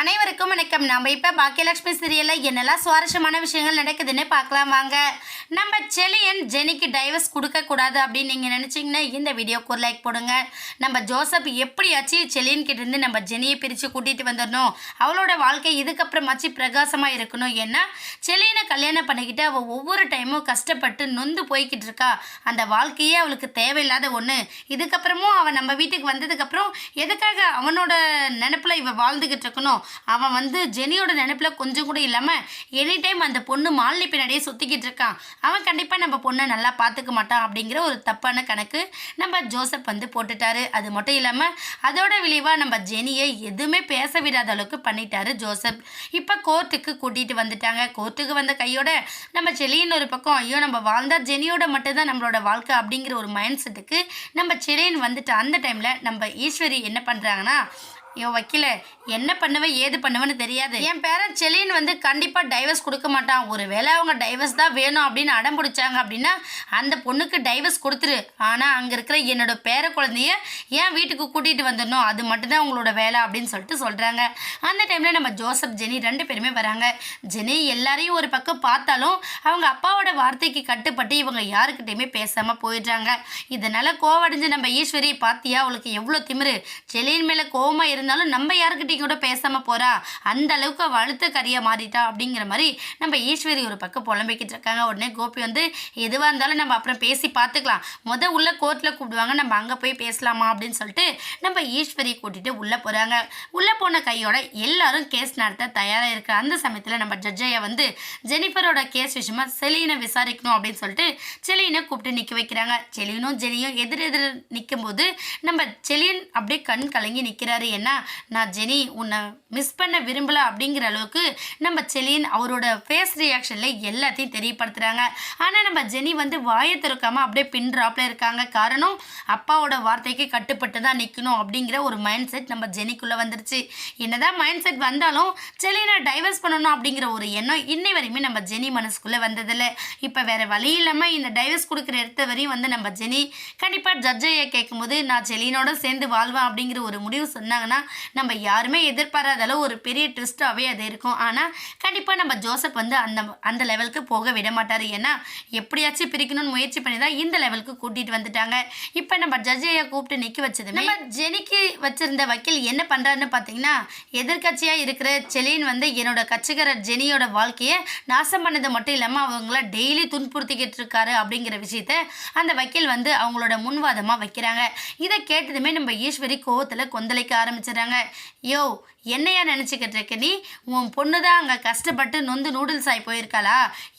அனைவருக்கும் வணக்கம். நம்ம இப்போ பாக்கியலட்சுமி சீரியலில் என்னெல்லாம் சுவாரஸ்யமான விஷயங்கள் நடக்குதுன்னு பார்க்கலாம் வாங்க. நம்ம செலியன் ஜெனிக்கு டைவர்ஸ் கொடுக்கக்கூடாது அப்படின்னு நீங்கள் நினச்சிங்கன்னா இந்த வீடியோக்கு ஒரு லைக் போடுங்க. நம்ம ஜோசப் எப்படியாச்சும் செலியன் கிட்டேருந்து நம்ம ஜெனியை பிரித்து கூட்டிகிட்டு வந்துடணும். அவளோட வாழ்க்கை இதுக்கப்புறமாச்சு பிரகாசமாக இருக்கணும். ஏன்னா செலியனை கல்யாணம் பண்ணிக்கிட்டு அவள் ஒவ்வொரு டைமும் கஷ்டப்பட்டு நொந்து போய்கிட்டு இருக்கா. அந்த வாழ்க்கையே அவளுக்கு தேவையில்லாத ஒன்று. இதுக்கப்புறமும் அவன் நம்ம வீட்டுக்கு வந்ததுக்கப்புறம் எதுக்காக அவனோட நினப்பில் இவள் வாழ்ந்துக்கிட்டு இருக்கணும். அவன் ஜெனியோட நினைப்பில் கொஞ்சம் கூட இல்லாமல் எனி டைம் அந்த பொண்ணு மாலினி பின்னாடியே சுற்றிக்கிட்டு இருக்கான். அவன் கண்டிப்பாக நம்ம பொண்ணை நல்லா பார்த்துக்க மாட்டான் அப்படிங்கிற ஒரு தப்பான கணக்கு நம்ம ஜோசப் போட்டுட்டாரு. அது மட்டும் இல்லாமல் அதோட விளைவாக நம்ம ஜெனியை எதுவுமே பேச விடாத அளவுக்கு பண்ணிட்டாரு ஜோசப். இப்போ கோர்ட்டுக்கு கூட்டிகிட்டு வந்துட்டாங்க. கோர்ட்டுக்கு வந்த கையோட நம்ம செலியன் ஒரு பக்கம் ஐயோ நம்ம வாழ்ந்தா ஜெனியோட மட்டும்தான் நம்மளோட வாழ்க்கை அப்படிங்கிற ஒரு மைண்ட் செட்டுக்கு நம்ம செலியன் வந்துட்டு அந்த டைமில் நம்ம ஈஸ்வரி என்ன பண்ணுறாங்கன்னா, ஐயோ வக்கீல என்ன பண்ணுவேன் ஏது பண்ணுவேன்னு தெரியாது. என் பேரன் செலியன் கண்டிப்பாக டைவர்ஸ் கொடுக்க மாட்டான். ஒரு வேளை அவங்க டைவர்ஸ் தான் வேணும் அப்படின்னு அடம் பிடிச்சாங்க அப்படின்னா அந்த பொண்ணுக்கு டைவர்ஸ் கொடுத்துரு. ஆனால் அங்கே இருக்கிற என்னோட பேர குழந்தைய ஏன் வீட்டுக்கு கூட்டிகிட்டு வந்துடணும், அது மட்டும்தான் அவங்களோட வேலை அப்படின்னு சொல்கிறாங்க. அந்த டைமில் நம்ம ஜோசப் ஜெனி ரெண்டு பேருமே வராங்க. ஜெனி எல்லாரையும் ஒரு பக்கம் பார்த்தாலும் அவங்க அப்பாவோட வார்த்தைக்கு கட்டுப்பட்டு இவங்க யாருக்கிட்டையுமே பேசாமல் போயிடுறாங்க. இதனால் கோவடைஞ்சு நம்ம ஈஸ்வரி பார்த்தியா அவளுக்கு எவ்வளோ திமிரு, செலியன் மேலே கோவமாக இருந்தாலும் நம்ம யாருக்கிட்டையும் கூட பேசாம போறா, அந்த அளவுக்கு வழுத்த கறியா மாறிட்டா அப்படிங்கிற மாதிரி நம்ம ஈஸ்வரி ஒரு பக்கம் புலம்பிக்கிட்டு இருக்காங்க. உடனே கோபி எதுவாக இருந்தாலும் நம்ம அப்புறம் பேசி பார்த்துக்கலாம், உள்ள கோர்ட்ல கூப்பிடுவாங்க, நம்ம அங்கே போய் பேசலாமா அப்படின்னு சொல்லிட்டு நம்ம ஈஸ்வரி கூட்டிட்டு உள்ள போறாங்க. உள்ள போன கையோட எல்லாரும் கேஸ் நடத்த தயாராக இருக்கு. அந்த சமயத்தில் நம்ம ஜட்ஜையா ஜெனிஃபரோட கேஸ் விஷயமா செலியனை விசாரிக்கணும் அப்படின்னு சொல்லிட்டு செலியனை கூப்பிட்டு நிற்க வைக்கிறாங்க. செலியனும் ஜெனியும் எதிர் நிற்கும் போது நம்ம செலியன் அப்படியே கண் கலங்கி நிற்கிறாரு. என்ன நான் ஜெனி உன்னை மிஸ் பண்ண விரும்பல அப்படிங்கிற அளவுக்கு நம்ம செலியன் அவரோட ஃபேஸ் ரியாக்ஷனில் எல்லாத்தையும் தெரியப்படுத்துகிறாங்க. ஆனால் நம்ம ஜெனி வாயை திறக்காமல் அப்படியே பின் ட்ராப்பில் இருக்காங்க. காரணம் அப்பாவோட வார்த்தைக்கு கட்டுப்பட்டு தான் நிற்கணும் அப்படிங்கிற ஒரு மைண்ட் செட் நம்ம ஜெனிக்குள்ளே வந்துருச்சு. என்னதான் மைண்ட் செட் வந்தாலும் செலியனை டைவர்ஸ் பண்ணணும் அப்படிங்கிற ஒரு எண்ணம் இன்னை வரையுமே நம்ம ஜெனி மனசுக்குள்ளே வந்ததில்லை. இப்போ வேறு வழி இல்லாமல் இந்த டைவர்ஸ் கொடுக்குற இடத்த வரையும் நம்ம ஜெனி கண்டிப்பாக ஜட்ஜையை கேட்கும்போது நான் செலியனோட சேர்ந்து வாழ்வேன் அப்படிங்கிற ஒரு முடிவு சொன்னாங்கன்னா நம்ம யாருமே எதிர்பாராத அளவு ஒரு பெரிய ட்விஸ்டாகவே அது இருக்கும். ஆனால் கண்டிப்பாக நம்ம ஜோசப் அந்த லெவலுக்கு போக விட மாட்டார். ஏன்னா எப்படியாச்சும் பிரிக்கணும்னு முயற்சி பண்ணி தான் இந்த லெவலுக்கு கூட்டிகிட்டு வந்துட்டாங்க. இப்போ நம்ம ஜட்ஜையை கூப்பிட்டு நிற்க வச்சது நம்ம ஜெனிக்கு வச்சிருந்த வக்கீல் என்ன பண்ணுறாருன்னு பார்த்தீங்கன்னா, எதிர்கட்சியாக இருக்கிற செலியன் என்னோட கட்சிக்காரர் ஜெனியோட வாழ்க்கையை நாசம் பண்ணது மட்டும் இல்லாமல் அவங்கள டெய்லி துன்புறுத்திக்கிட்டு இருக்காரு அப்படிங்கிற விஷயத்த அந்த வக்கீல் அவங்களோட முன்வாதமாக வைக்கிறாங்க. இதை கேட்டதுமே நம்ம ஈஸ்வரி கோவத்தில் கொந்தளிக்க ஆரம்பிச்சிடறாங்க. யோ என்னையா நினச்சிக்கிட்டு இருக்க நீ, உன் பொண்ணு தான் அங்கே கஷ்டப்பட்டு நொந்து நூடுல்ஸ் ஆகி போயிருக்காளா?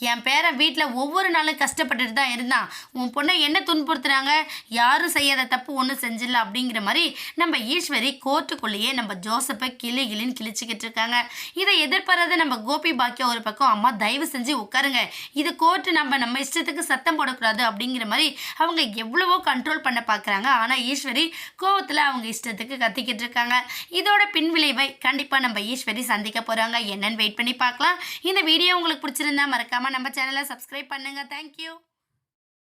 என் பேரன் வீட்டில் ஒவ்வொரு நாளும் கஷ்டப்பட்டுட்டு தான் இருந்தான். உன் பொண்ணை என்ன துன்புறுத்துறாங்க, யாரும் செய்யாத தப்பு ஒன்றும் செஞ்சிடல அப்படிங்கிற மாதிரி நம்ம ஈஸ்வரி கோர்ட்டுக்குள்ளேயே நம்ம ஜோசப்பை கிளின்னு கிழிச்சிக்கிட்டு இருக்காங்க. இதை எதிர்பாராத நம்ம கோபி பாக்கியம் ஒரு பக்கம் அம்மா தயவு செஞ்சு உட்காருங்க, இது கோர்ட்டு, நம்ம இஷ்டத்துக்கு சத்தம் போடக்கூடாது அப்படிங்கிற மாதிரி அவங்க எவ்வளவோ கண்ட்ரோல் பண்ண பார்க்குறாங்க. ஆனால் ஈஸ்வரி கோவத்தில் அவங்க இஷ்டத்துக்கு கத்திக்கிட்டு இருக்காங்க. இதோட பின்விளைவை கண்டிப்பாக நம்ம ஈஸ்வரி சந்திக்க போகிறாங்க. என்னன்னு வெயிட் பண்ணி பார்க்கலாம். இந்த வீடியோ உங்களுக்கு பிடிச்சிருந்தா மறக்காமல் நம்ம சேனலை சப்ஸ்கிரைப் பண்ணுங்கள். தேங்க்யூ.